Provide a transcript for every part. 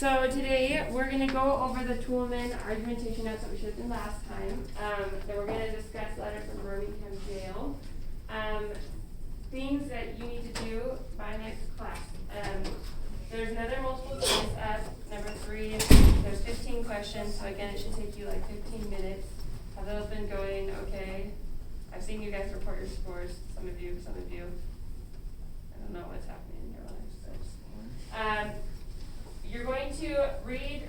So today we're going to go over the Toolman argumentation notes that we should have done last time. Then we're going to discuss letter from Birmingham Jail. Things that you need to do by next class. There's another multiple choice at number 3. There's 15 questions, so again it should take you like 15 minutes. Have those been going okay? I've seen you guys report your scores, some of you. I don't know what's happening in your lives. You're going to read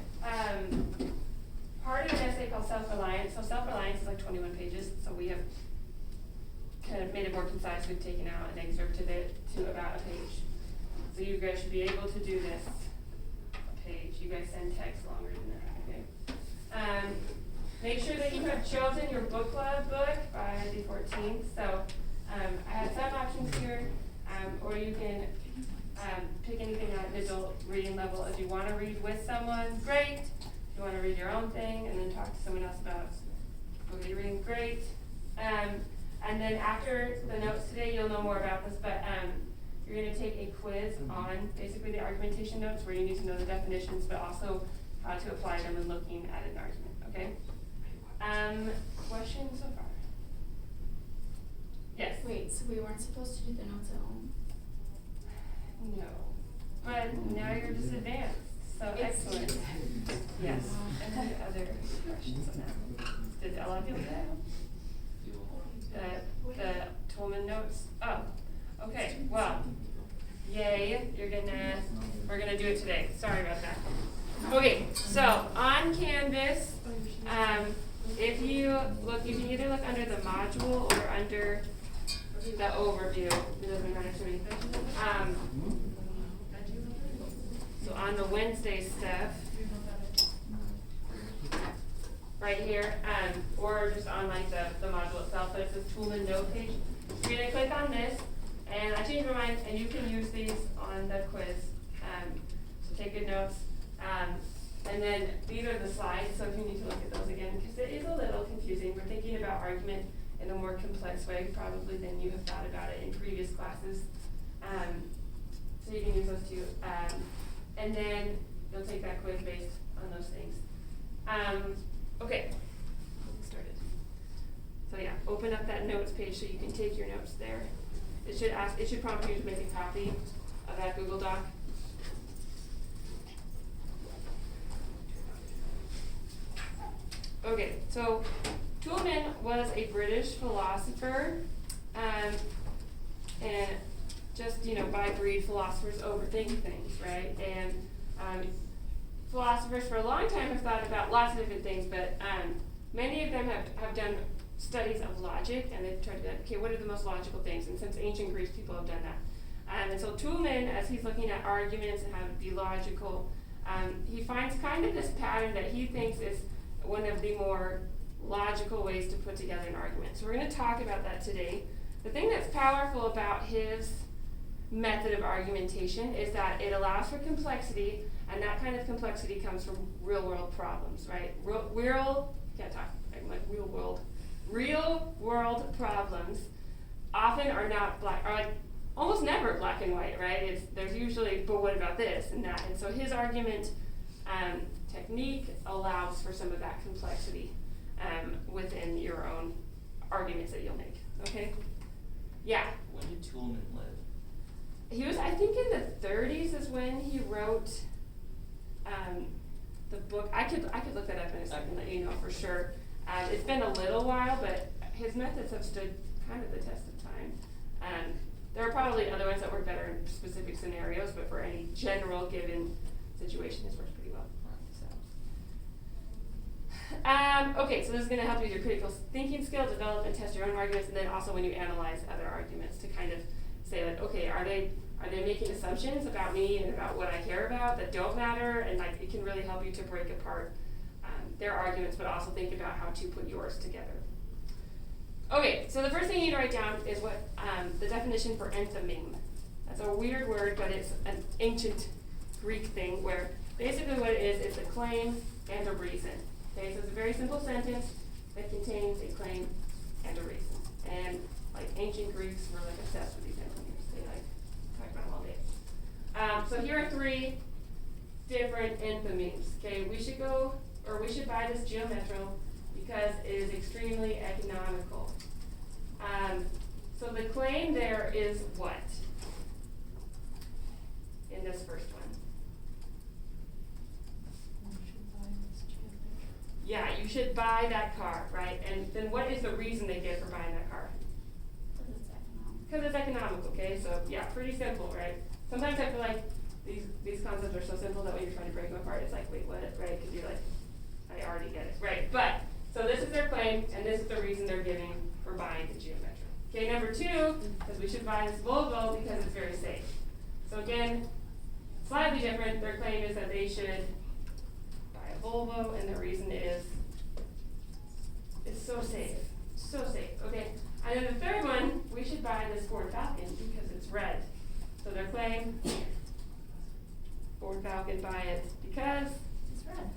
part of an essay called Self-Reliance. So Self-Reliance is like 21 pages, so we have kind of made it more concise. We've taken out and excerpted it to about a page. So you guys should be able to do this a page. You guys send text longer than that, okay? Make sure that you have chosen your book club book by the 14th. So I have some options here, or you can pick anything at an adult reading level. If you want to read with someone, great. If you want to read your own thing and then talk to someone else about what you're reading, great. And then after the notes today, you'll know more about this, but you're going to take a quiz on basically the argumentation notes where you need to know the definitions, but also how to apply them when looking at an argument, okay? Questions so far? Yes? Wait, so we weren't supposed to do the notes at home? No. But now you're just advanced, so excellent. Yes. Any other questions on that? Did Ella do that? The Toolman notes? Oh, okay, well, yay, we're gonna do it today. Sorry about that. Okay, so on Canvas, if you can either look under the module or under the overview. It doesn't matter to me. So on the Wednesday stuff, right here, or just on like the module itself, but it says Toolman note page. You're gonna click on this, and I changed my mind, and you can use these on the quiz. So take good notes. And then these are the slides, so if you need to look at those again, because it is a little confusing. We're thinking about argument in a more complex way, probably than you have thought about it in previous classes. So you can use those too. And then you'll take that quiz based on those things. Okay, let's get started. So yeah, open up that notes page so you can take your notes there. It should prompt you to make a copy of that Google Doc. Okay, so Toolman was a British philosopher, and just, by breed, philosophers overthink things, right? And philosophers for a long time have thought about lots of different things, but many of them have done studies of logic, and they've tried to be like, okay, what are the most logical things? And since ancient Greece, people have done that. And so Toolman, as he's looking at arguments and how to be logical, he finds kind of this pattern that he thinks is one of the more logical ways to put together an argument. So we're going to talk about that today. The thing that's powerful about his method of argumentation is that it allows for complexity, and that kind of complexity comes from real-world problems, right? Real world problems often are like almost never black and white, right? There's usually, but what about this and that? And so his argument technique allows for some of that complexity within your own arguments that you'll make. Okay? Yeah. When did Toolman live? He was, I think, in the 30s is when he wrote the book. I could look that up in a second and let you know for sure. It's been a little while, but his methods have stood kind of the test of time. There are probably other ones that work better in specific scenarios, but for any general given situation, this works pretty well. Okay, so this is going to help you with your critical thinking skill, develop and test your own arguments, and then also when you analyze other arguments to kind of say, like, okay, are they making assumptions about me and about what I care about that don't matter? And like, it can really help you to break apart their arguments, but also think about how to put yours together. Okay, so the first thing you need to write down is what the definition for enthymeme. That's a weird word, but it's an ancient Greek thing where basically what it is a claim and a reason. Okay, so it's a very simple sentence that contains a claim and a reason. And like ancient Greeks were like obsessed with these enthymeme. They like talk about them all day. So here are 3 different enthymemes. Okay, we should buy this Geo Metro because it is extremely economical. So the claim there is what? In this first one. Yeah, you should buy that car, right? And then what is the reason they give for buying that car? Because it's economical. Because it's economical, okay? So yeah, pretty simple, right? Sometimes I feel like these concepts are so simple that when you're trying to break them apart, it's like, wait, what, right? Because you're like, I already get it, right? But, so this is their claim, and this is the reason they're giving for buying the Geo Metro. Okay, number two is we should buy this Volvo because it's very safe. So again, slightly different. Their claim is that they should buy a Volvo, and the reason is it's so safe. So safe. Okay. And then the third one, we should buy this Ford Falcon because it's red. So their claim, Ford Falcon, buy it because It's red.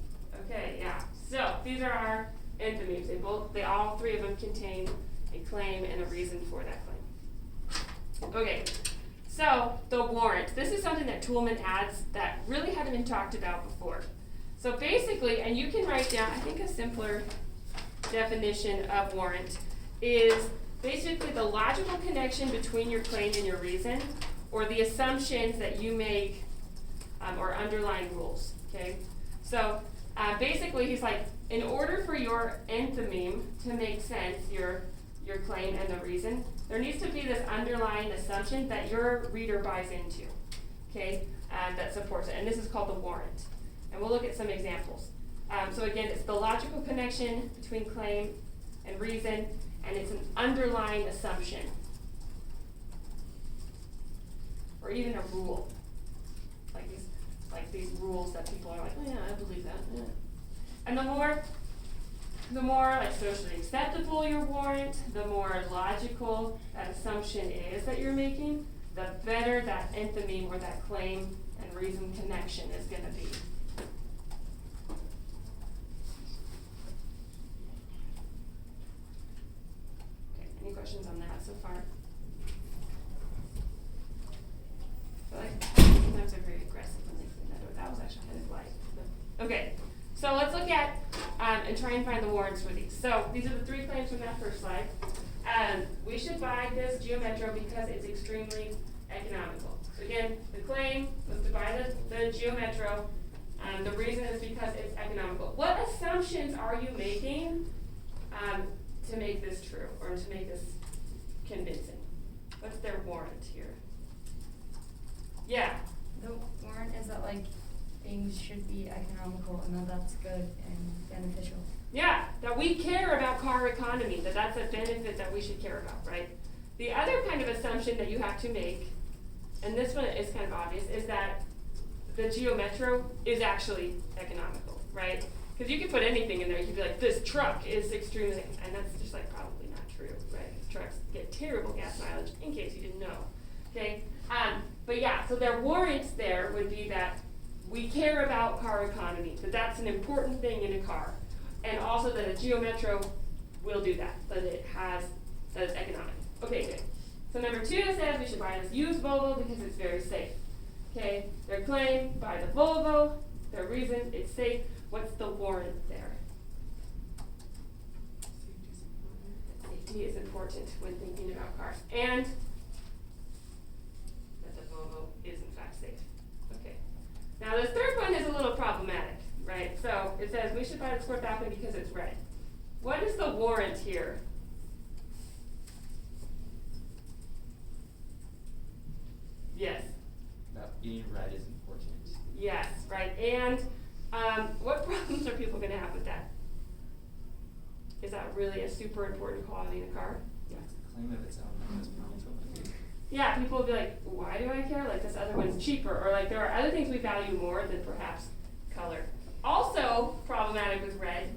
okay, yeah. So these are our enthymemes. They all three of them contain a claim and a reason for that claim. Okay. So the warrant. This is something that Toulmin adds that really hadn't been talked about before. So basically, and you can write down, I think a simpler definition of warrant is basically the logical connection between your claim and your reason, or the assumptions that you make or underlying rules. Okay. So basically, he's like, in order for your enthymeme to make sense, your claim and the reason, there needs to be this underlying assumption that your reader buys into, okay, that supports it. And this is called the warrant. And we'll look at some examples. So again, it's the logical connection between claim and reason, and it's an underlying assumption. Or even a rule. Like these rules that people are like, oh yeah, I believe that. Yeah. And the more like socially acceptable your warrant, the more logical that assumption is that you're making, the better that enthymeme or that claim and reason connection is going to be. Okay, any questions on that so far? I feel like sometimes they're very aggressive when they clean that door. That was actually kind of light. Okay. So let's look at and try and find the warrants for these. So these are the three claims from that first slide. We should buy this Geo Metro because it's extremely economical. So again, the claim was to buy the Geo Metro. The reason is because it's economical. What assumptions are you making to make this true or to make this convincing? What's their warrant here? Yeah. The warrant is that like things should be economical and that that's good and beneficial. Yeah, that we care about car economy, that's a benefit that we should care about, right? The other kind of assumption that you have to make, and this one is kind of obvious, is that the Geo Metro is actually economical, right? Because you could put anything in there, you could be like, this truck is extremely, and that's just like probably not true, right? Trucks get terrible gas mileage, in case you didn't know, okay? But yeah, so their warrants there would be that we care about car economy, that's an important thing in a car. And also that a Geo Metro will do that it's economic. Okay, good. So number two says we should buy this used Volvo because it's very safe. Okay, their claim, buy the Volvo, their reason, it's safe. What's the warrant there? Safety is important when thinking about cars. And that the Volvo is in fact safe. Okay. Now the third one is a little problematic, right? So it says we should buy the Ford Falcon because it's red. What is the warrant here? Yes. That being red is important. Yes, right. And what problems are people going to have with that? Is that really a super important quality in a car? Yeah, it's a claim of its own. Those problems will be. Yeah, people will be like, why do I care? Like this other one's cheaper. Or like there are other things we value more than perhaps color. Also problematic with red.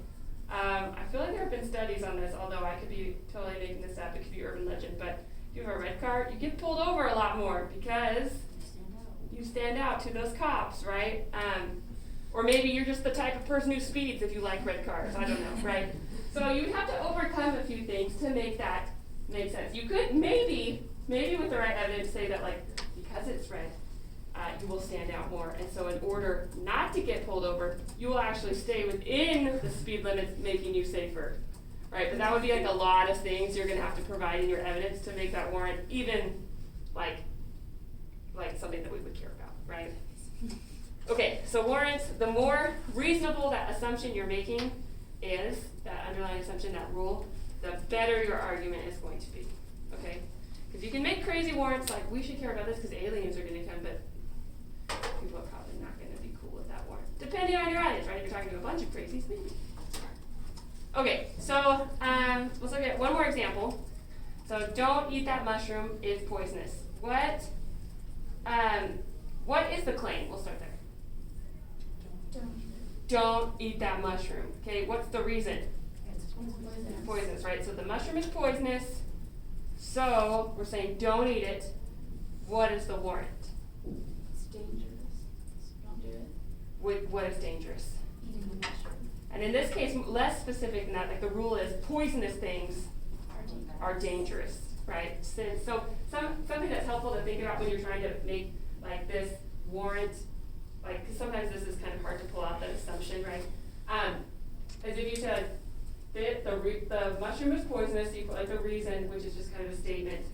I feel like there have been studies on this, although I could be totally making this up. It could be urban legend. But if you have a red car, you get pulled over a lot more because you stand out to those cops, right? Or maybe you're just the type of person who speeds if you like red cars. I don't know, right? So you would have to overcome a few things to make that make sense. You could maybe with the right evidence say that like because it's red, you will stand out more. And so in order not to get pulled over, you will actually stay within the speed limits, making you safer, right? But that would be like a lot of things you're gonna have to provide in your evidence to make that warrant even like something that we would care about, right? Okay, so warrants, the more reasonable that assumption you're making is, that underlying assumption, that rule, the better your argument is going to be, okay? Because you can make crazy warrants like, we should care about this because aliens are gonna come, but people are probably not gonna be cool with that warrant. Depending on your audience, right? If you're talking to a bunch of crazies, maybe. Okay, so let's look at one more example. So don't eat that mushroom, it's poisonous. What is the claim? We'll start there. Don't eat that mushroom. Okay, what's the reason? It's poisonous. Poisonous, right? So the mushroom is poisonous, so we're saying don't eat it. What is the warrant? It's dangerous. So don't do it. What is dangerous? Eating the mushroom. And in this case, less specific than that, like the rule is poisonous things are dangerous, right? So something that's helpful to think about when you're trying to make like this warrant, like, 'cause sometimes this is kind of hard to pull out that assumption, right? Is if you said the mushroom is poisonous, you put like the reason, which is just kind of a statement.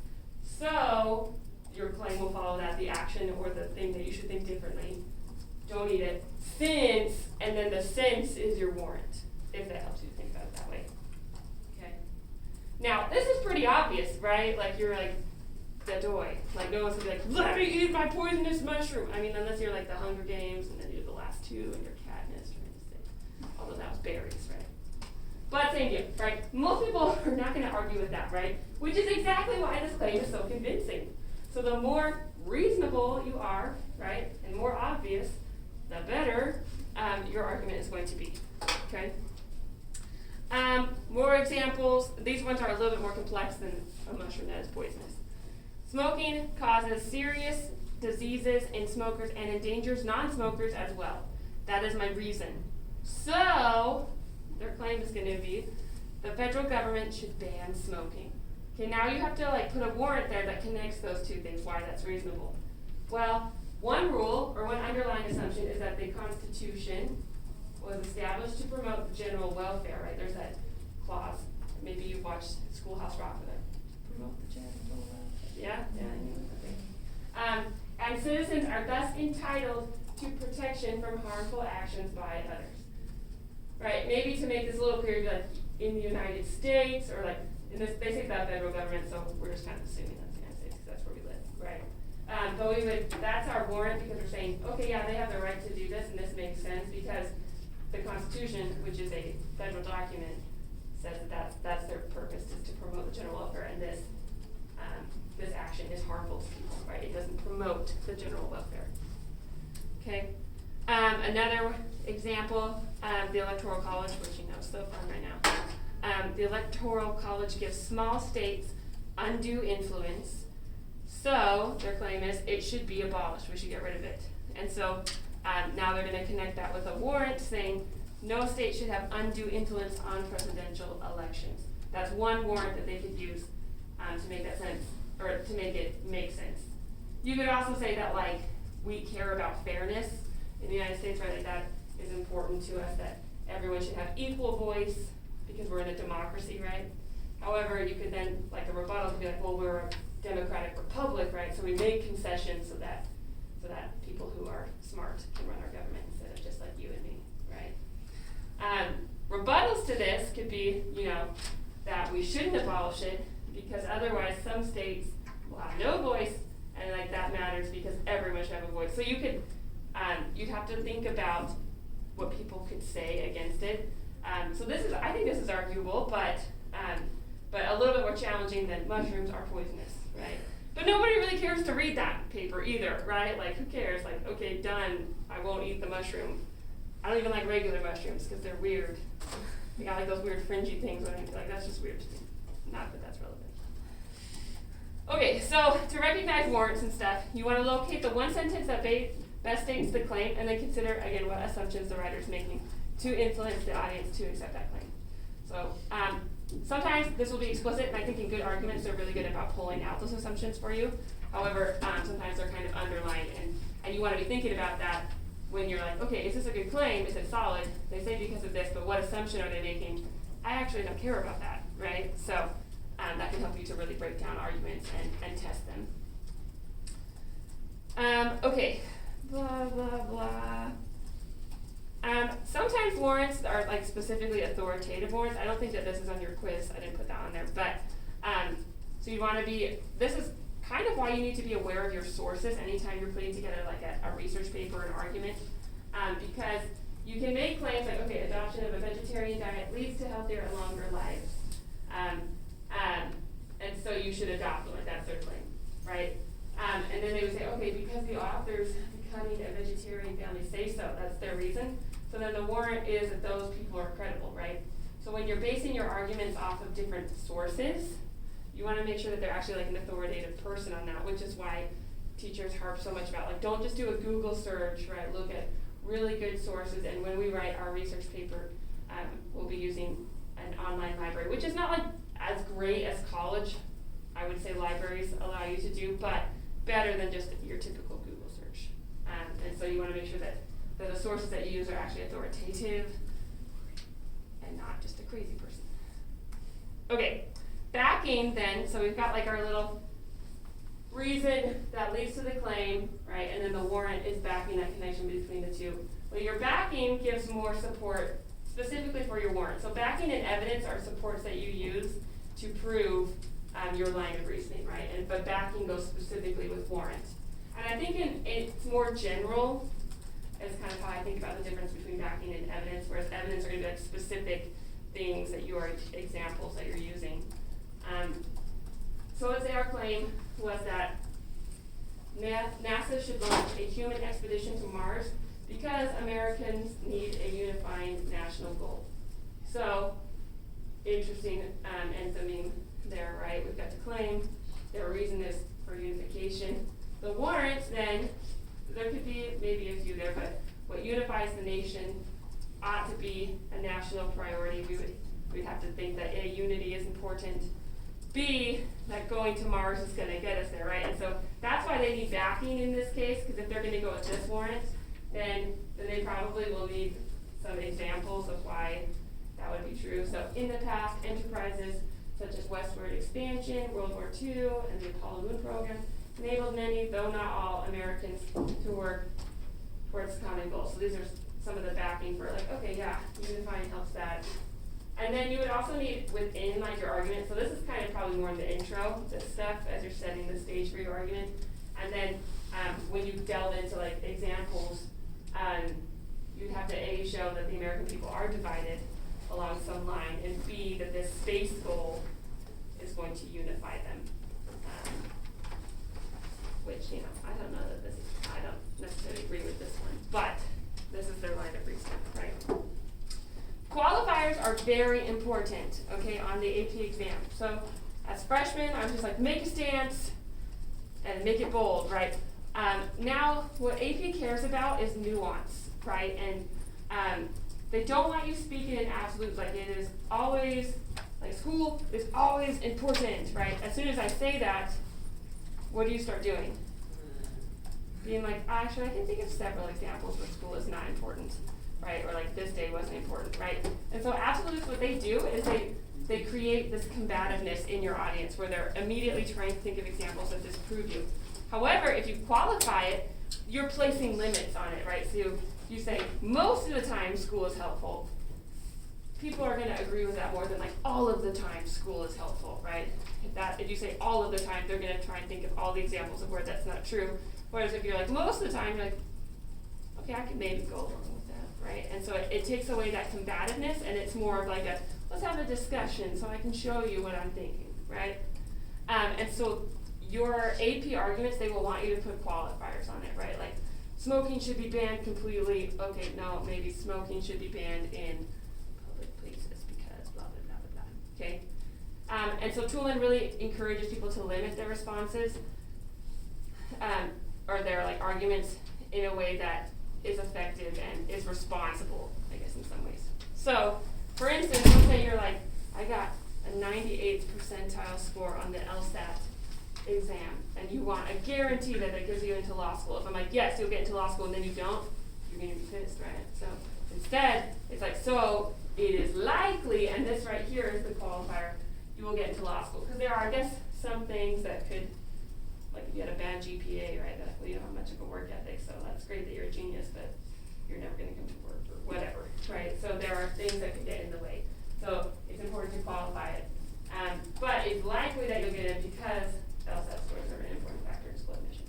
So your claim will follow that, the action or the thing that you should think differently. Don't eat it. Since, and then the since is your warrant, if that helps you think about it that way. Okay. Now, this is pretty obvious, right? Like you're like, the doy. Like no one's gonna be like, let me eat my poisonous mushroom. I mean, unless you're like the Hunger Games and then you're the last two and you're Katniss trying to say, although that was berries, right? But same deal, right? Most people are not gonna argue with that, right? Which is exactly why this claim is so convincing. So the more reasonable you are, right, and more obvious, the better your argument is going to be, okay? More examples. These ones are a little bit more complex than a mushroom that is poisonous. Smoking causes serious diseases in smokers and endangers non-smokers as well. That is my reason. So, their claim is going to be, the federal government should ban smoking. Okay, now you have to like put a warrant there that connects those two things, why that's reasonable. Well, one rule, or one underlying assumption, is that the Constitution was established to promote the general welfare, right? There's that clause. Maybe you watched Schoolhouse Rock with it. Promote the general welfare. Yeah, I knew it. Okay. And citizens are thus entitled to protection from harmful actions by others. Right? Maybe to make this a little clearer, like in the United States, or like in this, they say the federal government, so we're just kind of assuming that's the United States because that's where we live, right? But that's our warrant because we're saying, okay, yeah, they have the right to do this, and this makes sense because the Constitution, which is a federal document, says that that's their purpose, is to promote the general welfare, and this action is harmful to people, right? It doesn't promote the general welfare. Okay. Another example, the Electoral College, which you know is so fun right now. The Electoral College gives small states undue influence. So their claim is it should be abolished. We should get rid of it. And so now they're going to connect that with a warrant saying no state should have undue influence on presidential elections. That's one warrant that they could use to make that sense, or to make it make sense. You could also say that like we care about fairness in the United States, right? Like that is important to us, that everyone should have equal voice because we're in a democracy, right? However, you could then, like a rebuttal could be like, well, we're a democratic republic, right? So we make concessions so that people who are smart can run our government instead of just like you and me, right? Rebuttals to this could be, that we shouldn't abolish it because otherwise some states will have no voice, and like that matters because everyone should have a voice. So you could, you'd have to think about what people could say against it. So I think this is arguable, but a little bit more challenging than mushrooms are poisonous, right? But nobody really cares to read that paper either, right? Like, who cares? Like, okay, done. I won't eat the mushroom. I don't even like regular mushrooms because they're weird. They got like those weird fringy things on it. Like, that's just weird to me. Not that that's relevant. Okay, so to recognize warrants and stuff, you want to locate the one sentence that best states the claim, and then consider, again, what assumptions the writer is making to influence the audience to accept that claim. So sometimes this will be explicit, and I think in good arguments they're really good about pulling out those assumptions for you. However, sometimes they're kind of underlined, and you wanna be thinking about that when you're like, okay, is this a good claim? Is it solid? They say because of this, but what assumption are they making? I actually don't care about that, right? So, that can help you to really break down arguments and test them. Okay, blah, blah, blah. Sometimes warrants are like specifically authoritative warrants. I don't think that this is on your quiz. I didn't put that on there, but, so you wanna be, this is kind of why you need to be aware of your sources anytime you're putting together like a research paper or an argument, because you can make claims like, okay, adoption of a vegetarian diet leads to healthier and longer lives. And so you should adopt one, that's their claim, right? And then they would say, okay, because the authors becoming a vegetarian family say so, that's their reason. So then the warrant is that those people are credible, right? So when you're basing your arguments off of different sources, you wanna make sure that they're actually like an authoritative person on that, which is why teachers harp so much about, like, don't just do a Google search, right? Look at really good sources, and when we write our research paper, we'll be using an online library, which is not like as great as college, I would say libraries allow you to do, but better than just your typical Google search. And so you wanna make sure that the sources that you use are actually authoritative and not just a crazy person. Okay, backing then, so we've got like our little reason that leads to the claim, right, and then the warrant is backing that connection between the two. Well, your backing gives more support specifically for your warrant. So backing and evidence are supports that you use to prove your line of reasoning, right? But backing goes specifically with warrant. And I think it's more general is kind of how I think about the difference between backing and evidence, whereas evidence are going to be like specific things that you are, examples that you're using. So let's say our claim was that NASA should launch a human expedition to Mars because Americans need a unifying national goal. So, interesting ending there, right? We've got the claim, their reason is for unification. The warrant then, there could be maybe a few there, but what unifies the nation ought to be a national priority. We'd have to think that A, unity is important, B, that going to Mars is gonna get us there, right? And so that's why they need backing in this case, because if they're gonna go with this warrant, then they probably will need some examples of why that would be true. So in the past, enterprises such as westward expansion, World War II, and the Apollo Moon program enabled many, though not all, Americans to work towards common goals. So these are some of the backing for like, okay, yeah, unifying helps that. And then you would also need within like your argument, so this is kind of probably more in the intro, this stuff, as you're setting the stage for your argument. And then when you delve into like examples, you'd have to A, show that the American people are divided along some line, and B, that this space goal is going to unify them. Which, you know, I don't know that I don't necessarily agree with this one, but this is their line of reasoning, right? Qualifiers are very important, okay, on the AP exam. So as freshmen, I was just like, make a stance and make it bold, right? Now, what AP cares about is nuance, right? And they don't want you speaking in absolutes, like it is always, like school is always important, right? As soon as I say that, what do you start doing? Being like, actually, I can think of several examples where school is not important, right? Or like this day wasn't important, right? And so absolutes, what they do is they create this combativeness in your audience where they're immediately trying to think of examples that disprove you. However, if you qualify it, you're placing limits on it, right? So you say, most of the time school is helpful. People are gonna agree with that more than like all of the time school is helpful, right? If you say all of the time, they're gonna try and think of all the examples of where that's not true. Whereas if you're like most of the time, you're like, okay, I can maybe go along with that, right? And so it takes away that combativeness, and it's more of like a, let's have a discussion so I can show you what I'm thinking, right? And so your AP arguments, they will want you to put qualifiers on it, right? Like smoking should be banned completely. Okay, no, maybe smoking should be banned in public places because blah, blah, blah, blah, blah, okay? And so Tulin really encourages people to limit their responses or their like arguments in a way that is effective and is responsible, I guess, in some ways. So, for instance, let's say you're like, I got a 98th percentile score on the LSAT exam, and you want a guarantee that it gives you into law school. If I'm like, yes, you'll get into law school, and then you don't, you're gonna be pissed, right? So instead, it's like, so it is likely, and this right here is the qualifier, you will get into law school. Because there are, I guess, some things that could, like if you had a bad GPA, right, that, well, you don't have much of a work ethic, so that's great that you're a genius, but you're never gonna come to work or whatever, right? So there are things that could get in the way. So it's important to qualify it. But it's likely that you'll get in because LSAT scores are an important factor in school admissions.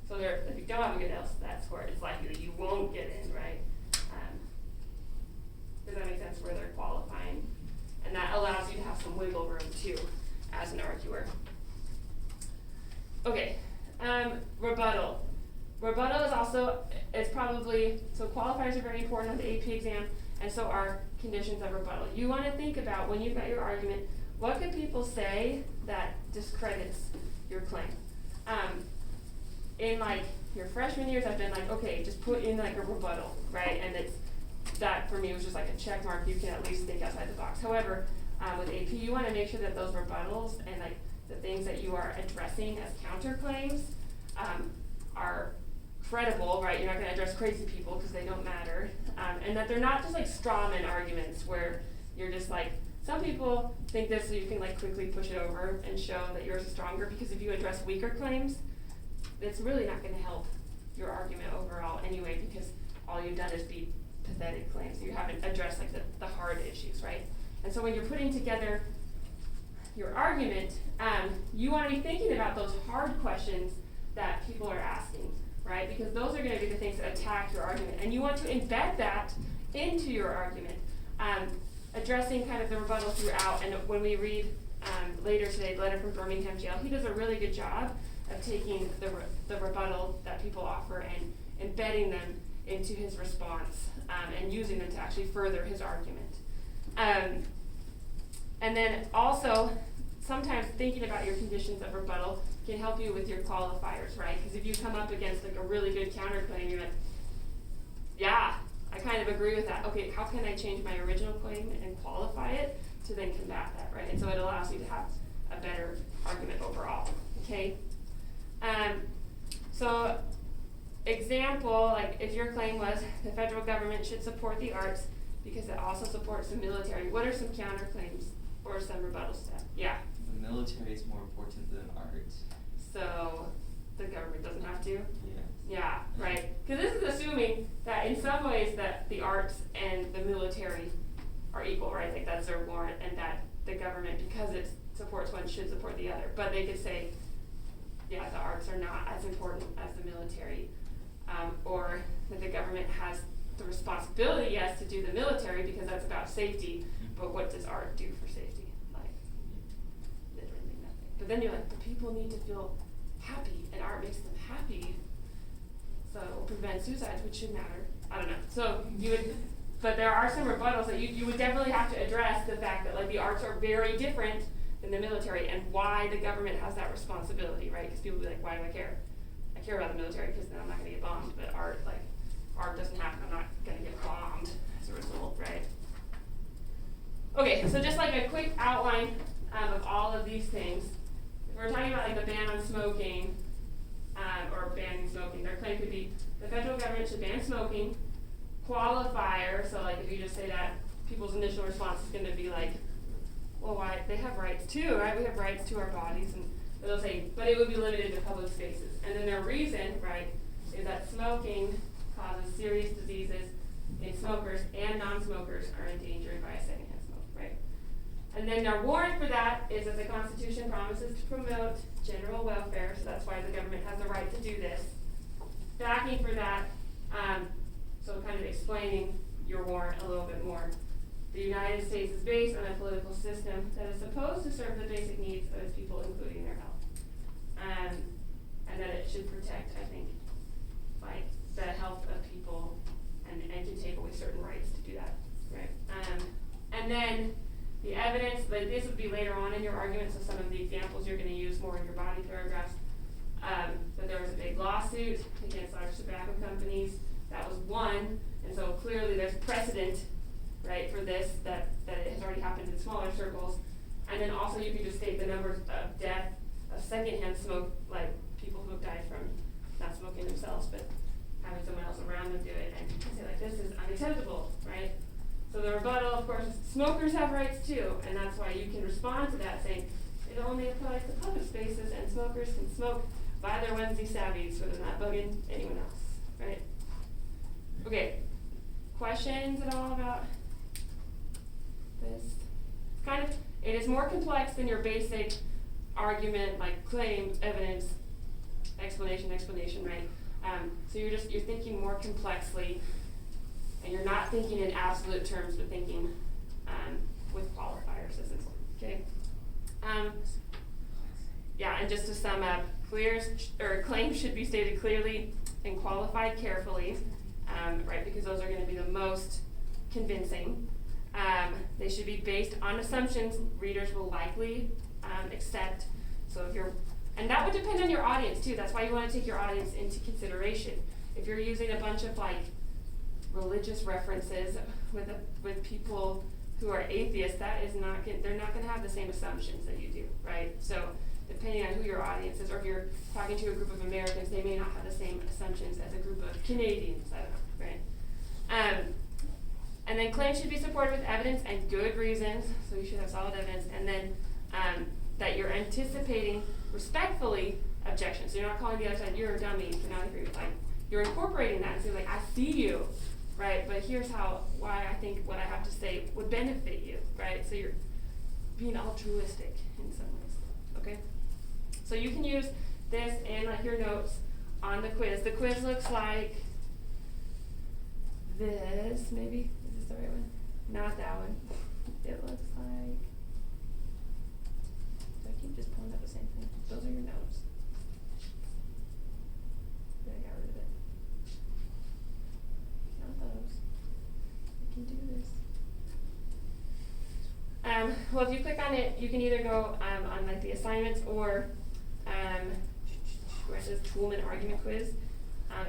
So there, if you don't have a good LSAT score, it's likely that you won't get in, right? Does that make sense where they're qualifying? And that allows you to have some wiggle room too, as an arguer. Okay, rebuttal. Rebuttal is also, it's probably, so qualifiers are very important on the AP exam, and so are conditions of rebuttal. You want to think about, when you've got your argument, what could people say that discredits your claim? In like your freshman years, I've been like, okay, just put in like a rebuttal, right? And it's, that for me was just like a check mark. You can at least think outside the box. However, with AP, you want to make sure that those rebuttals and like the things that you are addressing as counterclaims are credible, right? You're not going to address crazy people because they don't matter, and that they're not just like straw man arguments where you're just like, some people think this so you can like quickly push it over and show that yours is stronger, because if you address weaker claims, it's really not going to help your argument overall anyway, because all you've done is beat pathetic claims. You haven't addressed like the hard issues, right? And so when you're putting together your argument, you want to be thinking about those hard questions that people are asking, right? Because those are going to be the things that attack your argument. And you want to embed that into your argument, addressing kind of the rebuttal throughout. And when we read later today, the letter from Birmingham Jail, he does a really good job of taking the rebuttal that people offer and embedding them into his response, and using them to actually further his argument. And then also, sometimes thinking about your conditions of rebuttal can help you with your qualifiers, right? Because if you come up against like a really good counterclaim, you're like, yeah, I kind of agree with that. Okay, how can I change my original claim and qualify it to then combat that, right? And so it allows you to have a better argument overall, okay? So example, like if your claim was the federal government should support the arts because it also supports the military, what are some counterclaims or some rebuttal steps? Yeah. The military is more important than art. So the government doesn't have to? Yeah. Yeah, right. Because this is assuming that in some ways that the arts and the military are equal, right? Like that's their warrant, and that the government, because it supports one, should support the other. But they could say, yeah, the arts are not as important as the military. Or that the government has the responsibility, yes, to do the military because that's about safety, but what does art do for safety? Like, literally nothing. But then you're like, the people need to feel happy, and art makes them happy, so it will prevent suicides, which should matter. I don't know. So you would, but there are some rebuttals that you would definitely have to address the fact that like the arts are very different than the military, and why the government has that responsibility, right? Because people will be like, why do I care? I care about the military because then I'm not going to get bombed, but art doesn't happen. I'm not going to get bombed as a result, right? Okay, so just like a quick outline of all of these things. If we're talking about like the ban on smoking, or banning smoking, their claim could be the federal government should ban smoking. Qualifier, so like if you just say that, people's initial response is going to be like, well, why? They have rights too, right? We have rights to our bodies, and they'll say, but it would be limited to public spaces. And then their reason, right, is that smoking causes serious diseases in smokers, and non-smokers are endangered by a secondhand smoke, right? And then their warrant for that is that the Constitution promises to promote general welfare, so that's why the government has the right to do this. Backing for that, so kind of explaining your warrant a little bit more. The United States is based on a political system that is supposed to serve the basic needs of its people, including their health. And that it should protect, I think, like the health of people and can take away certain rights to do that, right? And then the evidence, like this would be later on in your argument, so some of the examples you're going to use more in your body paragraphs. But there was a big lawsuit against large tobacco companies. That was one, and so clearly there's precedent, right, for this, that it has already happened in smaller circles. And then also you could just state the numbers of death, of secondhand smoke, like people who have died from not smoking themselves, but having someone else around them do it, and say like, this is unacceptable, right? So the rebuttal, of course, is smokers have rights too, and that's why you can respond to that saying, it only applies to public spaces, and smokers can smoke by their Wednesday savvies, so they're not bugging anyone else, right? Okay, questions at all about this? It is more complex than your basic argument, like claim, evidence, explanation, right? So you're thinking more complexly, and you're not thinking in absolute terms, but thinking with qualifiers, okay? Yeah, and just to sum up, claims should be stated clearly and qualified carefully, right? Because those are going to be the most convincing. They should be based on assumptions readers will likely accept. So and that would depend on your audience too. That's why you want to take your audience into consideration. If you're using a bunch of like religious references with people who are atheists, they're not going to have the same assumptions that you do, right? So depending on who your audience is, or if you're talking to a group of Americans, they may not have the same assumptions as a group of Canadians. I don't know, right? And then claims should be supported with evidence and good reasons, so you should have solid evidence, and then that you're anticipating respectfully objections. So you're not calling the other side, you're a dummy for not agreeing with, like, you're incorporating that and saying, like, I see you, right, but here's why I think what I have to say would benefit you, right? So you're being altruistic in some ways, okay? So you can use this and like your notes on the quiz. The quiz looks like this, maybe. Is this the right one? Not that one. It looks like, do I keep just pulling up the same thing? Those are your notes. Yeah, I got rid of it. Not those. I can do this. Well, if you click on it, you can either go on like the assignments or where it says Toolman argument quiz.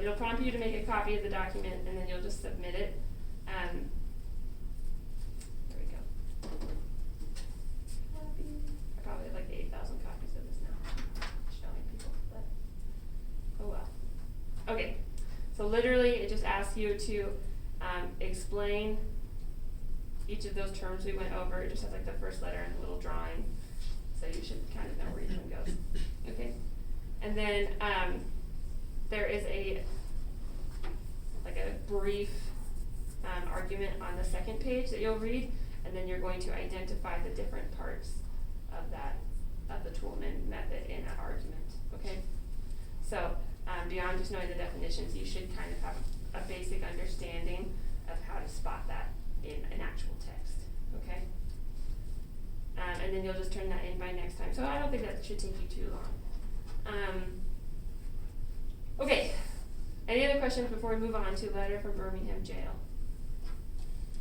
It'll prompt you to make a copy of the document, and then you'll just submit it. There we go. Copy. I probably have like 8,000 copies of this now, showing people, but oh well. Okay, so literally it just asks you to explain each of those terms we went over. It just has like the first letter and a little drawing, so you should kind of know where each one goes. Okay, and then there is a brief argument on the second page that you'll read, and then you're going to identify the different parts of the Toolman method in an argument. Okay, so beyond just knowing the definitions, you should kind of have a basic understanding of how to spot that in an actual text. Okay, and then you'll just turn that in by next time. So I don't think that should take you too long. Okay, any other questions before we move on to letter from Birmingham Jail,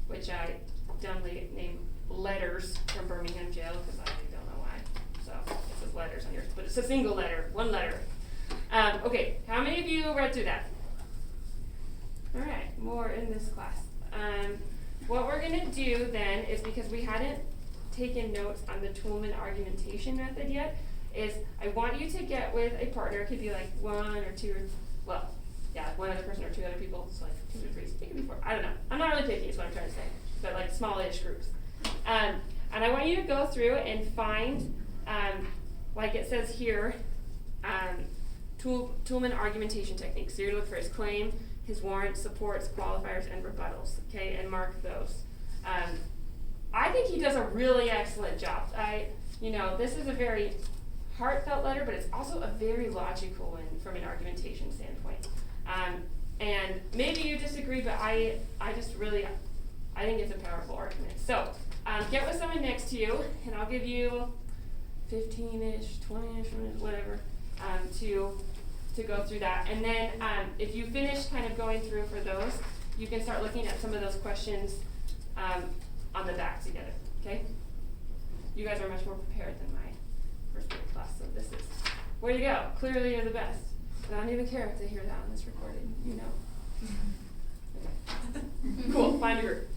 which I dumbly named letters from Birmingham Jail because I don't know why. So it says letters on yours, but it's a single letter, one letter. Okay, how many of you read through that? All right, more in this class. What we're going to do then is, because we hadn't taken notes on the Toolman argumentation method yet, is I want you to get with a partner. It could be like one or two, one other person or two other people. So like 2 or 3, it could be 4. I don't know. I'm not really picky is what I'm trying to say, but like small-ish groups. And I want you to go through and find, like it says here, Toolman argumentation techniques. So you're going to look for his claim, his warrant, supports, qualifiers, and rebuttals, okay, and mark those. I think he does a really excellent job. This is a very heartfelt letter, but it's also a very logical one from an argumentation standpoint. And maybe you disagree, but I think it's a powerful argument. So get with someone next to you, and I'll give you 15-ish, 20-ish minutes, whatever, to go through that. And then if you finish kind of going through for those, you can start looking at some of those questions on the back together, okay? You guys are much more prepared than my first grade class, so this is, way to go. Clearly you're the best. And I don't even care if they hear that on this recording, you know. Okay. Cool, find a group.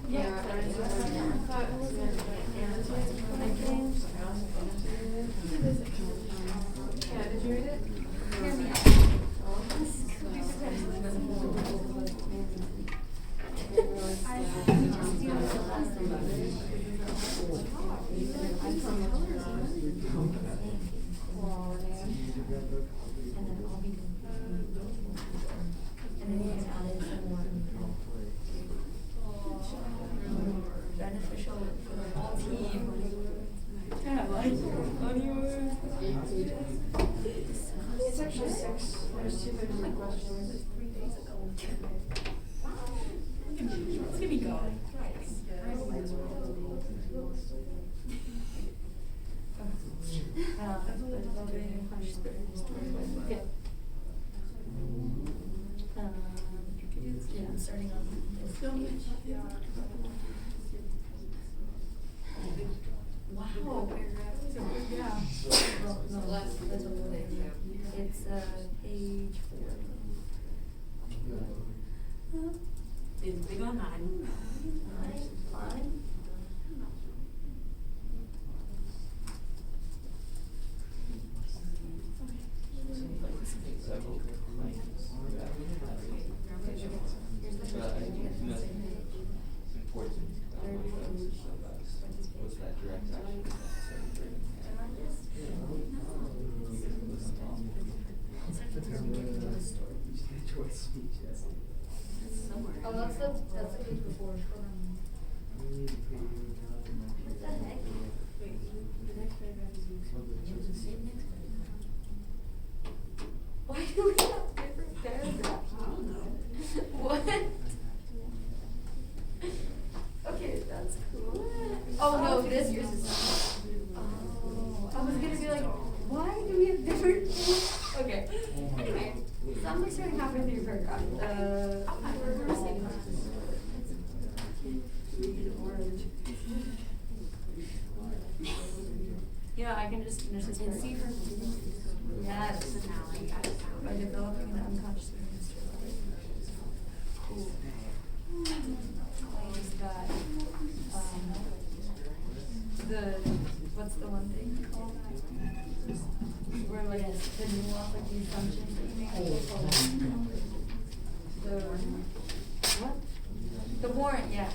Yeah. it. Hear me out. Beneficial for the whole team. Yeah, like, honeymoon. It's actually 6. There's 2 questions. 3 days ago. It's gonna be going. Okay. Yeah, I'm starting on this. Wow. Yeah. Well, no, that's a little bit. It's page 4. It's big on 9. Fine. Several claims. But I think the most important, was that direct action is necessary for Oh, that's the page before. What the heck? The next paragraph is Why do we have different paragraphs? What? Okay, that's cool. Oh no, this is. Oh, I was gonna be like, why do we have different? Okay. Anyway, so I'm like starting halfway through your paragraph. Yeah, I can just finish this paragraph. Yes. By developing an unconscious master. Cool. Claims that, what's the one thing called? Where like the new off like the assumptions that you make. The what? The warrant, yeah.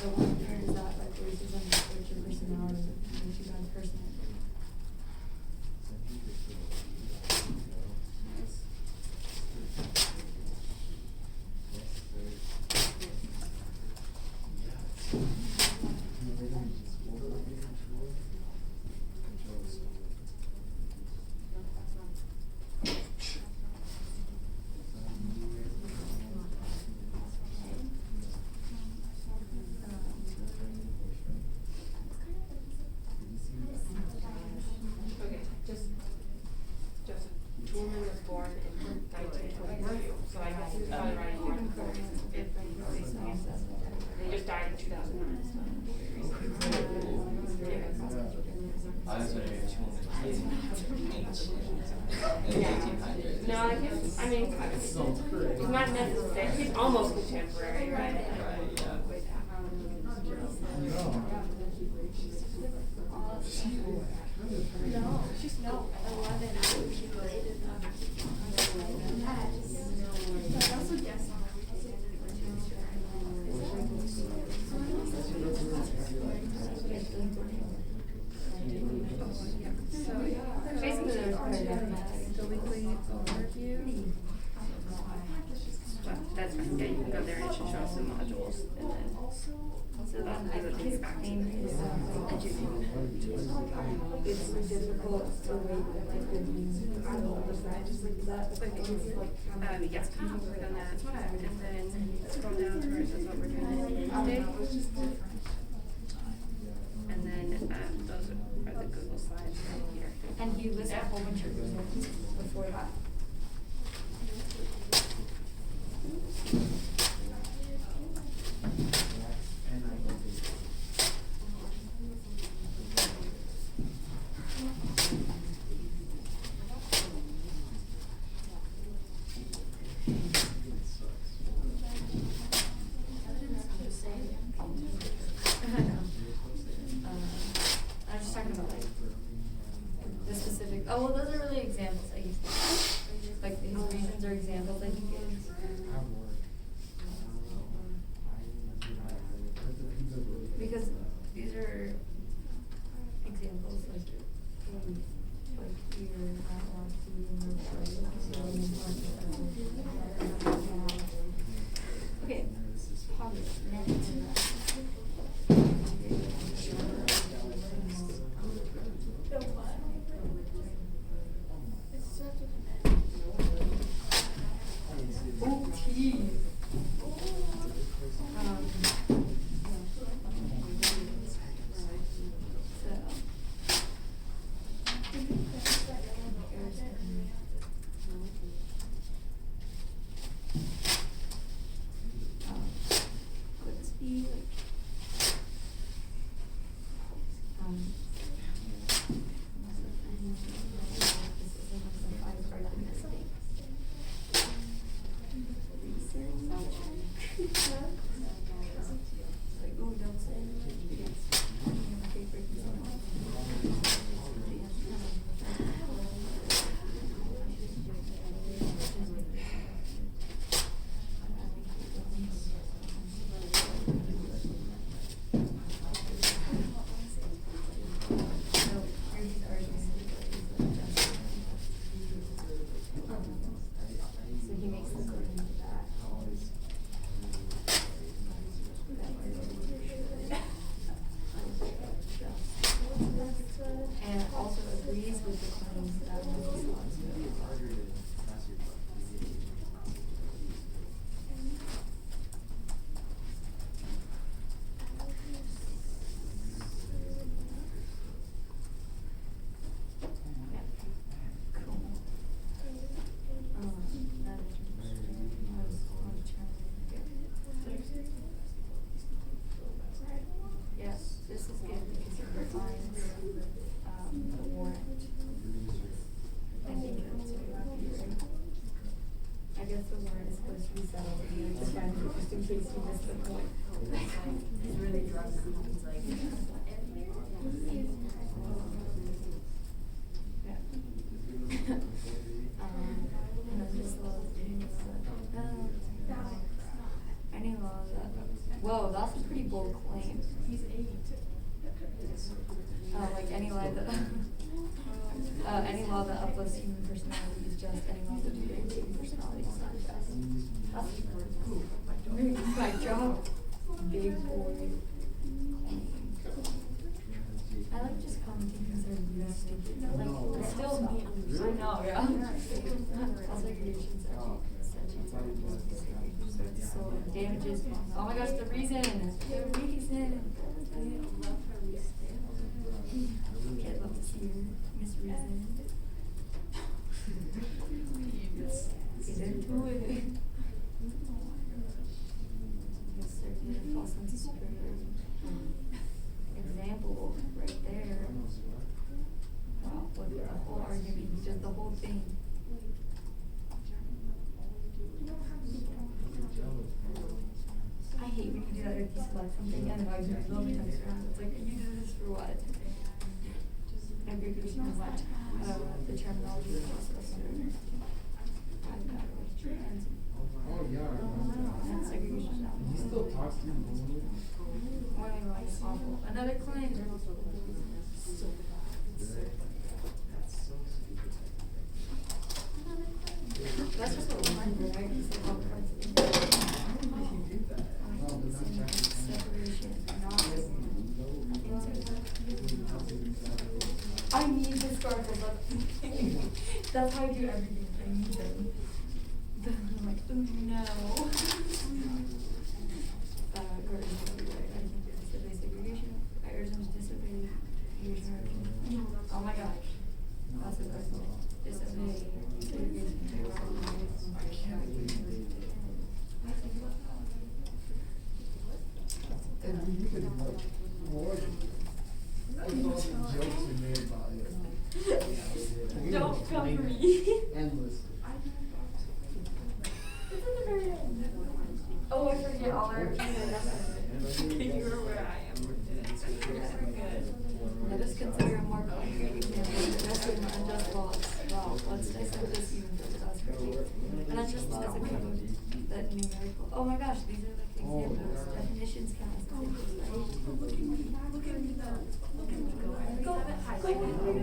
The one here is that like racism is your personality, makes you bad person. Okay, just, Joseph Toolman was born in 1922, so I guess he was probably right here. He just died in 2009. I was wondering if Toolman was ancient in the 1800s. No, like he's, I mean, he's not necessary, he's almost contemporary, right? Right, yeah. No, she's no 11. She related them. But I also guess on So, basically there's the weekly overview. Well, that's fine, yeah, you can go there and it should show us some modules, and then, so that'll be the things back to you. it's difficult to read Yes, we've done that, and then scroll down to where it says what we're doing today. And then, those are the Google slides right here. And you list a whole bunch of reasons before that. Oh, well, those are really examples, I used to, like, these reasons are examples, I think it is. Because these are examples, like, you're not allowed to be in the okay, pause let's be like, like, ooh, don't say so he makes the code into that. And also agrees with the claims that was responsible. Yes, this is good because it defines, the warrant. I think that's right. I guess the warrant is supposed to be settled, and you have to find it just in case you missed the point. He's really drunk, he's like. Yeah. And I just love any law that, whoa, that's a pretty bold claim. He's 8. Like any law that, any law that uplifts human personality is just, any law that degrades human personality is not just. That's my job. Big boy claim. I like just commenting because they're really stupid. Like, still not. I know, yeah. Segregation statutes are just so damages. Oh my gosh, the reason. The reason. I'd love to see her Miss Reason. Get into it. Yes, sir. False sense of superiority. Example right there. Wow, look at the whole argument, just the whole thing. I hate when you do that, if you select something and the argument only comes around, it's like, you do this for what? Aggregation is what? The terminology process. Oh, yeah. And segregation. He still talks to you. Why am I awful? Another client. That's just what we're learning, right? It's like all parts of it. Separation, I need the sparkles up. That's how I do everything. I need them. Then I'm like, oh no. I think it's disobey segregation. I urge them to disobey segregation. Oh my gosh. That's a good one. Disobey segregation. And you could like, boy, I saw the jokes you made about it. Don't come for me. Endless. It's at the very end. Oh, I forget all our. You were where I am. Let us consider a more concrete example of domestic and unjust law. let's dissect this even further, that's great. Financial laws and code, that numerical, oh my gosh, these are like examples, definitions, counts, examples, right?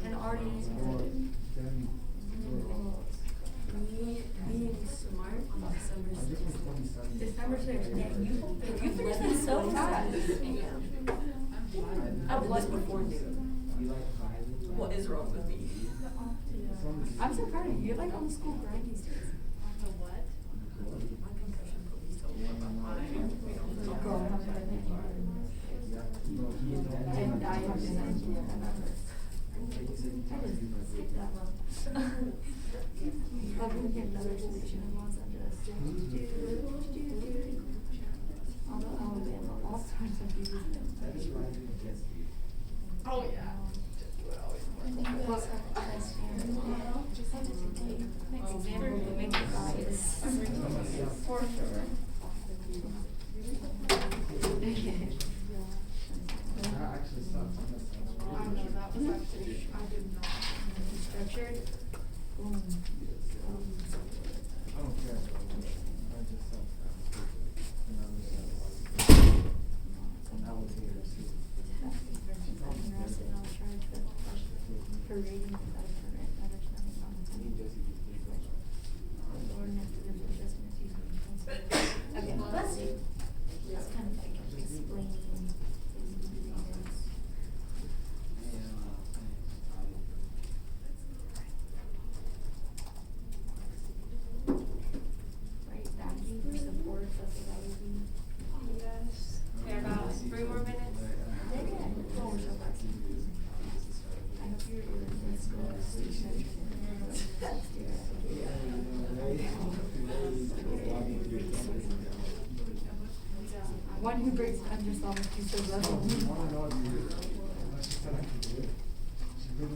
And already. Being smart on December sixth. December sixth, yeah, you finished this so fast. I was before noon. What is wrong with me? I'm so proud of you, you're like on the school grind these days. What? My concussion police told me about mine. Girl, how did I make you? And I have been, I remember. I just skipped that one. But we get another solution in Los Angeles. Although Alabama, all sorts of these things. Oh, yeah. What? Example will make you bias. For sure. That actually sucks. I know, that was actually, I did not. Structured. Boom. I don't care. I just suck. And I was here. For reading the document, I there's nothing wrong with it. Ordinance is an adjustment to use. Okay, well, that's it. That's kind of like explaining things. Right, backing for support, that's what that would be. Yes. Okay, about 3 more minutes. Yeah, oh, we're so lucky. I hope you're in this school. One who breaks underself is so level.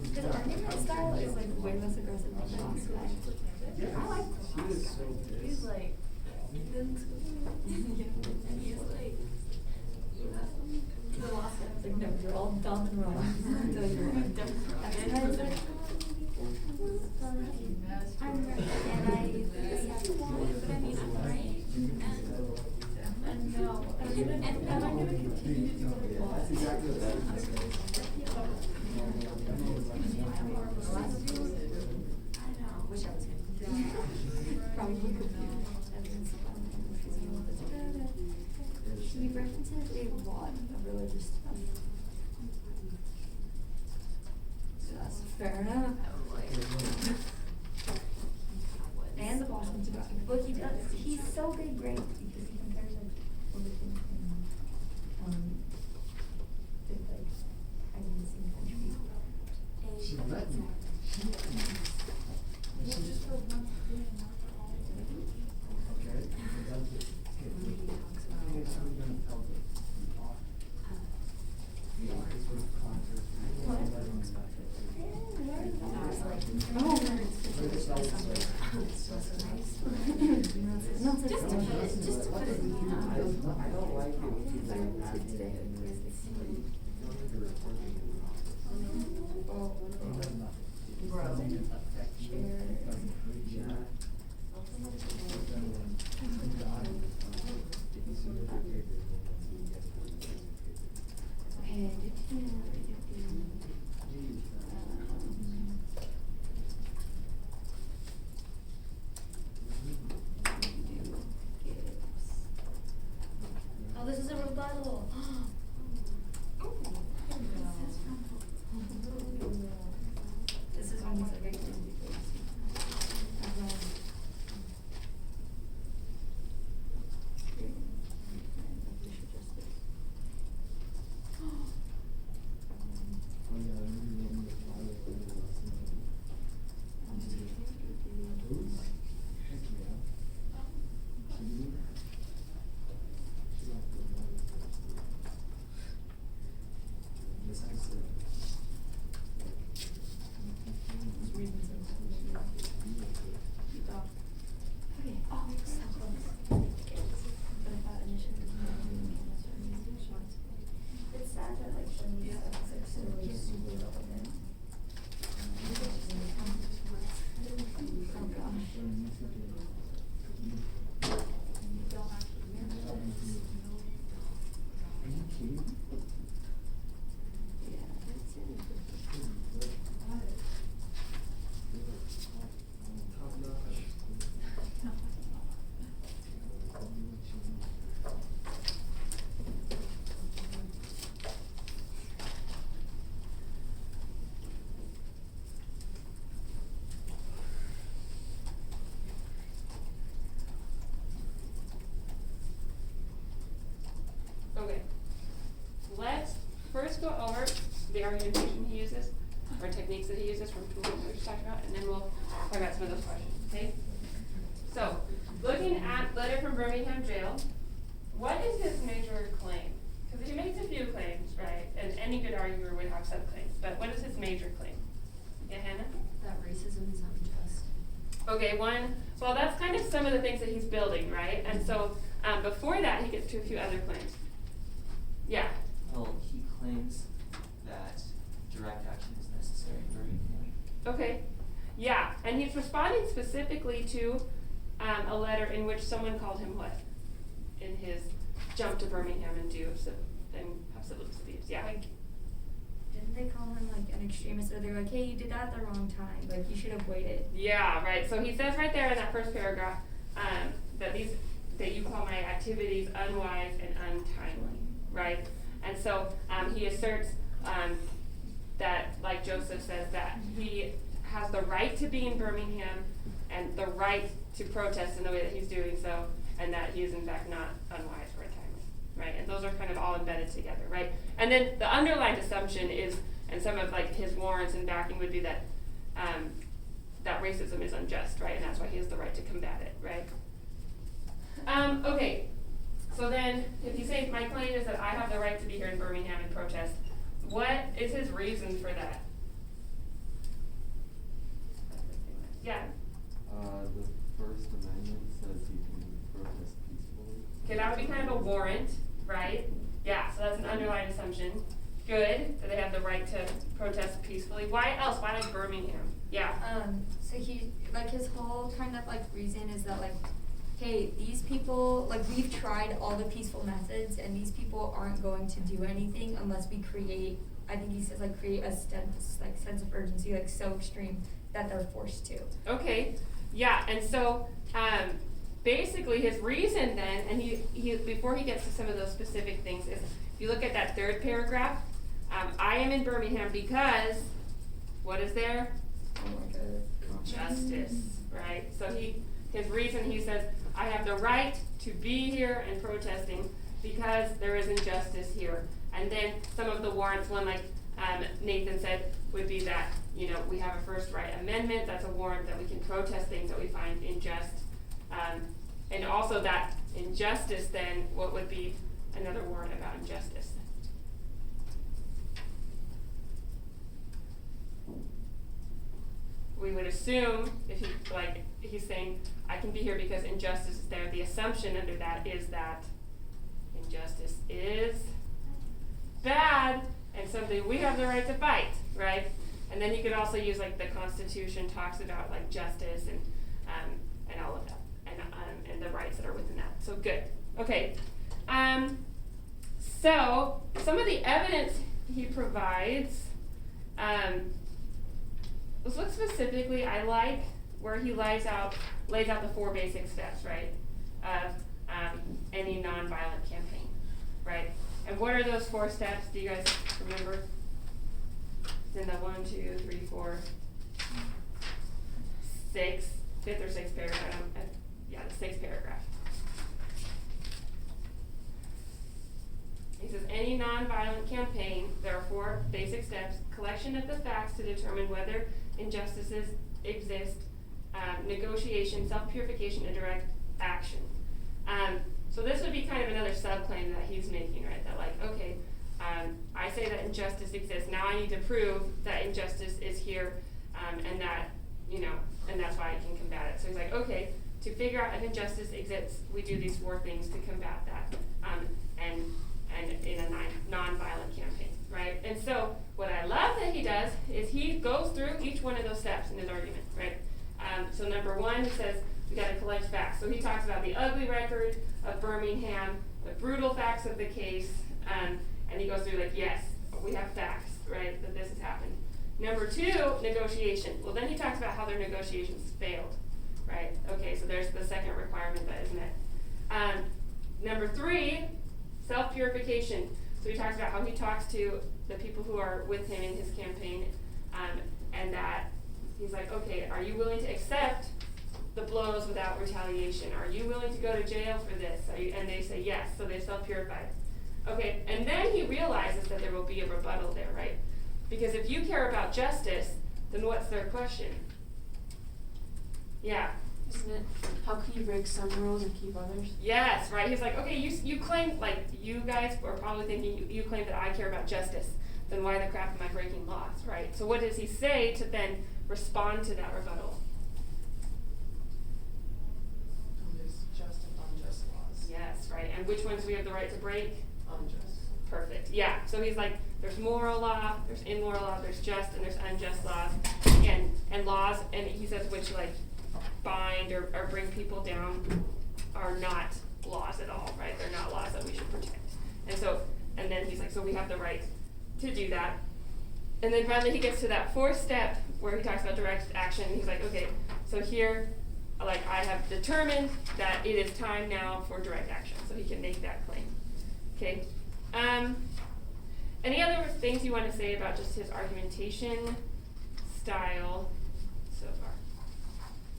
Because our neighborhood style is like way less aggressive than the last guy. I like the last guy. He's like, and he's like, The last guy was like, no, you're all dumb and wrong. Until you're wrong. That guy's like, I'm right, and I think I have to want it, but I mean, I'm right. And no, and I'm gonna continue to do what I want. That's exactly what that is. I know, wish I was him. Probably confused. He references a lot of religious stuff. So that's fair enough. And the Boston Tobacco. But he does, he's so good, great, because he compares like everything with like, I mean, the same country. She let me. just for one thing, not all. Okay. That's it. Okay, so we're gonna tell the off. Yeah, it's sort of concert. Oh. No, it's Just to put it, just to put it. I don't like it when you Today. Oh, this is a rebuttal. This is almost like a It's sad that like some of these stuff is like so super relevant. go over the argumentation he uses, or techniques that he uses from tools that we just talked about, and then we'll talk about some of those questions, okay? So, looking at letter from Birmingham Jail, what is his major claim? Because he makes a few claims, right? And any good arguer would have subclaims, but what is his major claim? Yeah, Hannah? That racism is unjust. Okay, well, that's kind of some of the things that he's building, right? And so, before that, he gets to a few other claims. Yeah. Well, he claims that direct action is necessary in Birmingham. Okay. Yeah, and he's responding specifically to a letter in which someone called him what? In his jump to Birmingham and have civil disputes. Yeah. Like, didn't they call him like an extremist, or they're like, hey, you did that at the wrong time, like you should have waited? Yeah, right. So he says right there in that first paragraph that you call my activities unwise and untimely, right? And so he asserts that, like Joseph says, that he has the right to be in Birmingham and the right to protest in the way that he's doing so, and that he is in fact not unwise or untimely, right? And those are kind of all embedded together, right? And then the underlying assumption is, and some of like his warrants and backing would be that that racism is unjust, right? And that's why he has the right to combat it, right? Okay, so then if you say my claim is that I have the right to be here in Birmingham and protest, what is his reason for that? Yeah. The First Amendment says you can protest peacefully. Okay, that would be kind of a warrant, right? Yeah, so that's an underlying assumption. Good, that they have the right to protest peacefully. Why else? Why like Birmingham? Yeah. So he, like, his whole kind of like reason is that like, hey, these people, like, we've tried all the peaceful methods, and these people aren't going to do anything unless we create, I think he says, like, create a sense of urgency, like, so extreme that they're forced to. Okay, yeah, and so basically his reason then, and he before he gets to some of those specific things, is if you look at that third paragraph, I am in Birmingham because, what is there? Oh my God. Justice, right? So his reason, he says, I have the right to be here and protesting because there is injustice here. And then some of the warrants, one like Nathan said, would be that, you know, we have a First Right Amendment, that's a warrant that we can protest things that we find unjust. And also that injustice then, what would be another warrant about injustice? We would assume, if he's saying, I can be here because injustice is there, the assumption under that is that injustice is bad and something we have the right to fight, right? And then you could also use, like, the Constitution talks about, like, justice and all of that, and the rights that are within that. So good. Okay. So some of the evidence he provides, let's look specifically. I like where he lays out the 4 basic steps, right, of any nonviolent campaign, right? And what are those 4 steps? Do you guys remember? It's in the 1, 2, 3, 4, 6, 5th or 6th paragraph. The 6th paragraph. He says, any nonviolent campaign, there are 4 basic steps: collection of the facts to determine whether injustices exist, negotiation, self-purification, and direct action. So this would be kind of another subclaim that he's making, right? That, like, okay, I say that injustice exists. Now I need to prove that injustice is here, and that, you know, and that's why I can combat it. So he's like, okay, to figure out if injustice exists, we do these 4 things to combat that, and in a non-violent campaign, right? And so what I love that he does is he goes through each one of those steps in his argument, right? So number 1, he says we got to collect facts. So he talks about the ugly record of Birmingham, the brutal facts of the case, and he goes through, like, yes, we have facts, right, that this has happened. Number 2, negotiation. Well, then he talks about how their negotiations failed, right? Okay, so there's the second requirement that is met. Number 3, self-purification. So he talks about how he talks to the people who are with him in his campaign, and that he's like, okay, are you willing to accept the blows without retaliation? Are you willing to go to jail for this? And they say yes, so they self-purified. Okay, and then he realizes that there will be a rebuttal there, right? Because if you care about justice, then what's their question? Yeah. Isn't it, how can you break some rules and keep others? Yes, right. He's like, okay, you claim, like, you guys are probably thinking you claim that I care about justice. Then why the crap am I breaking laws, right? So what does he say to then respond to that rebuttal? There's just and unjust laws. Yes, right. And which ones do we have the right to break? Unjust. Perfect. Yeah. So he's like, there's moral law, there's immoral law, there's just and there's unjust laws, and laws, and he says which like bind or bring people down are not laws at all, right? They're not laws that we should protect. And then he's like, so we have the right to do that. And then finally he gets to that fourth step where he talks about direct action. He's like, okay, so here, like, I have determined that it is time now for direct action. So he can make that claim. Okay. Any other things you want to say about just his argumentation style so far?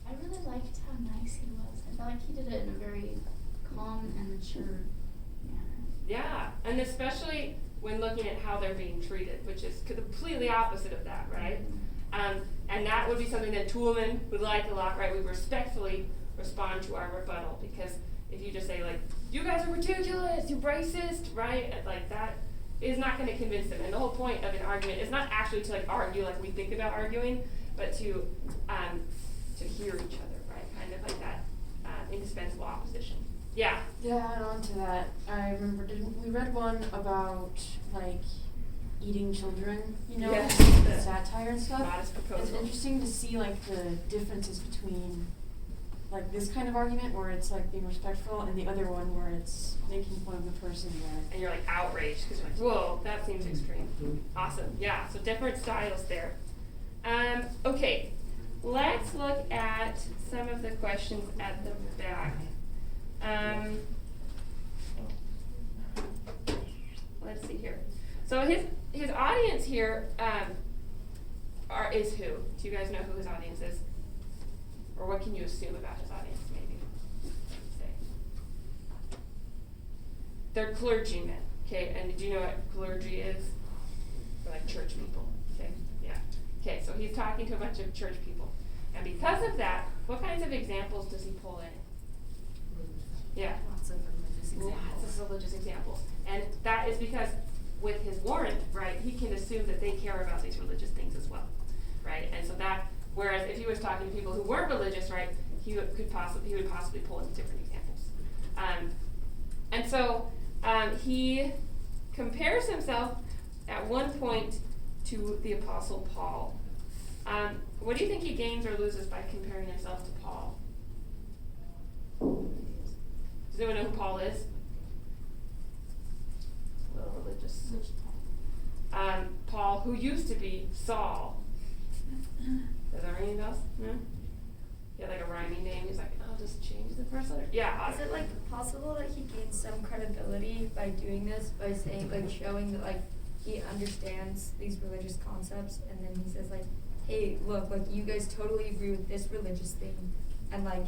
I really liked how nice he was. I felt like he did it in a very calm and mature manner. Yeah, and especially when looking at how they're being treated, which is completely opposite of that, right? And that would be something that Toulmin would like a lot, right? We respectfully respond to our rebuttal, because if you just say, like, you guys are ridiculous, you racist, right? Like, that is not going to convince them. And the whole point of an argument is not actually to, like, argue like we think about arguing, but to hear each other, right? Kind of like that indispensable opposition. Yeah. Yeah, and on to that, I remember, we read one about, like, eating children, you know, Yes. and satire and stuff. Modest It's proposal. interesting to see, like, the differences between, like, this kind of argument where it's, like, being respectful, and the other one where it's making fun of the person where... And you're like outraged because you're like, whoa, that seems extreme. Awesome. Yeah, so different styles there. Okay, let's look at some of the questions at the back. Let's see here. So his audience here is who? Do you guys know who his audience is? Or what can you assume about his audience, maybe? Say. They're clergymen, okay? And do you know what clergy is? They're like church people, okay? Yeah. Okay, so he's talking to a bunch of church people. And because of that, what kinds of examples does he pull in? Yeah. Lots of religious Lots of religious examples. And that is because with his warrant, right, he can assume that they care about these religious things as well, right? And so that, whereas if he was talking to people who weren't religious, right, he would possibly pull in different examples. And so he compares himself at one point to the Apostle Paul. What do you think he gains or loses by comparing himself to Paul? Does anyone know who Paul is? A little religious. Paul, who used to be Saul. Does that ring any bells? No? Yeah, like a rhyming name. He's like, I'll just change the first letter. Yeah. Is it like possible that he gains some credibility by doing this, by saying, like, showing that, like, he understands these religious concepts, and then he says, like, hey, look, like, you guys totally agree with this religious thing, and, like,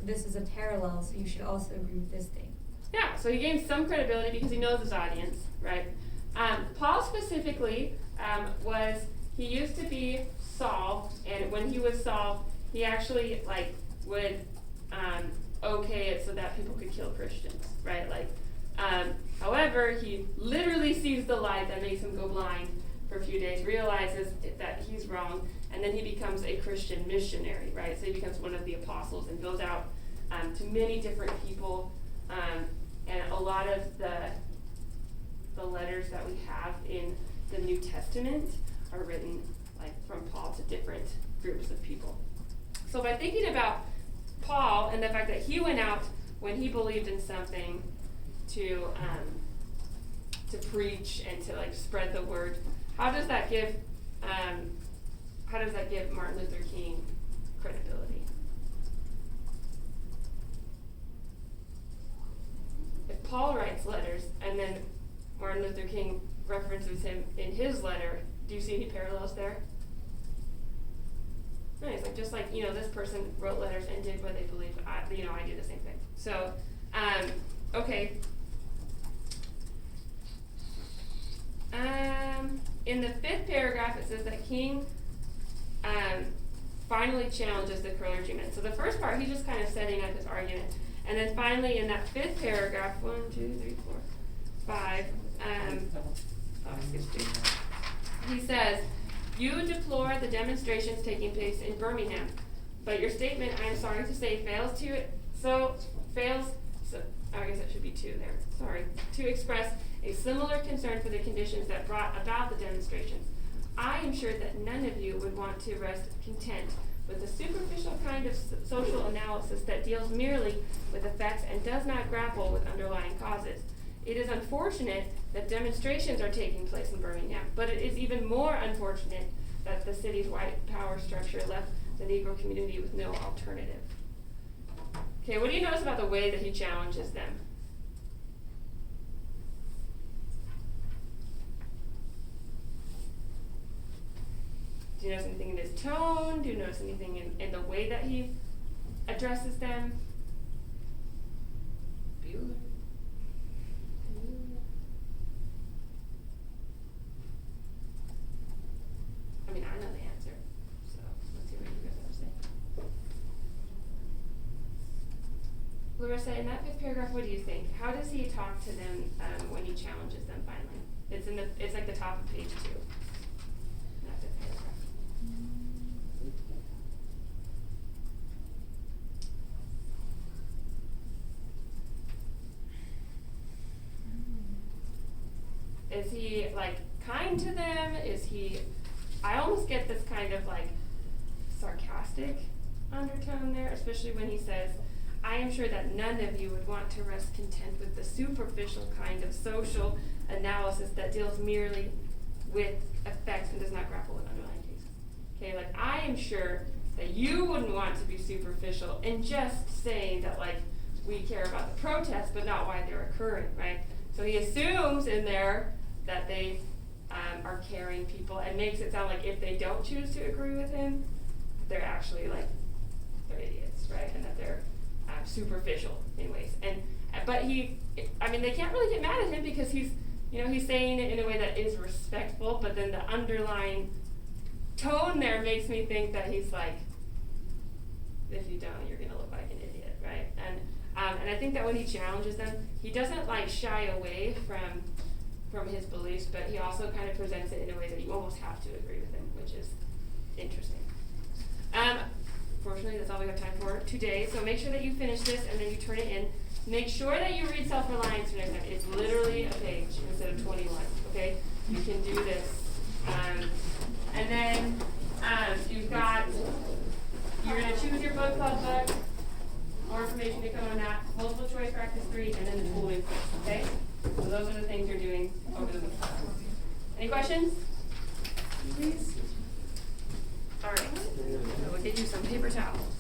this is a parallel, so you should also agree with this thing. Yeah, so he gains some credibility because he knows his audience, right? Paul specifically he used to be Saul, and when he was Saul, he actually, like, would okay it so that people could kill Christians, right? Like, however, he literally sees the light that makes him go blind for a few days, realizes that he's wrong, and then he becomes a Christian missionary, right? So he becomes one of the apostles and goes out to many different people, and a lot of the letters that we have in the New Testament are written, like, from Paul to different groups of people. So by thinking about Paul and the fact that he went out when he believed in something to preach and to, like, spread the word, how does that give Martin Luther King credibility? If Paul writes letters and then Martin Luther King references him in his letter, do you see any parallels there? No, it's like, just like, this person wrote letters and did what they believed, I do the same thing. So, okay. In the 5th paragraph, it says that King, finally challenges the clergyman. So the first part, he's just kind of setting up his argument. And then finally, in that 5th paragraph, 1, 2, 3, 4, 5, he says, you deplore the demonstrations taking place in Birmingham, but your statement, I am sorry to say, fails, I guess it should be 2 there, sorry, to express a similar concern for the conditions that brought about the demonstrations. I am sure that none of you would want to rest content with a superficial kind of social analysis that deals merely with effects and does not grapple with underlying causes. It is unfortunate that demonstrations are taking place in Birmingham, but it is even more unfortunate that the city's white power structure left the Negro community with no alternative. Okay, what do you notice about the way that he challenges them? Do you notice anything in his tone? Do you notice anything in the way that he addresses them? Bueller. I mean, I know the answer, so let's see what you guys have to say. Larissa, in that 5th paragraph, what do you think? How does he talk to them when he challenges them finally? It's like the top of page 2. In that 5th paragraph. Is he like kind to them? Is he, I almost get this kind of like sarcastic undertone there, especially when he says, I am sure that none of you would want to rest content with the superficial kind of social analysis that deals merely with effects and does not grapple with underlying cases. Okay, like I am sure that you wouldn't want to be superficial and just saying that like we care about the protests but not why they're occurring, right? So he assumes in there that they are caring people and makes it sound like if they don't choose to agree with him, they're actually like, they're idiots, right? And that they're superficial in ways. But they can't really get mad at him because he's saying it in a way that is respectful, but then the underlying tone there makes me think that he's like, if you don't, you're gonna look like an idiot, right? And I think that when he challenges them, he doesn't like shy away from his beliefs, but he also kind of presents it in a way that you almost have to agree with him, which is interesting. Fortunately, that's all we have time for today, so make sure that you finish this and then you turn it in. Make sure that you read Self-Reliance for next time. It's literally a page instead of 21, okay? You can do this. And then you're going to choose your book club book. More information to come on that. Multiple choice practice 3, and then the tool quiz, okay? So those are the things you're doing over the week. Any questions? Please? All right. So we'll get you some paper towels.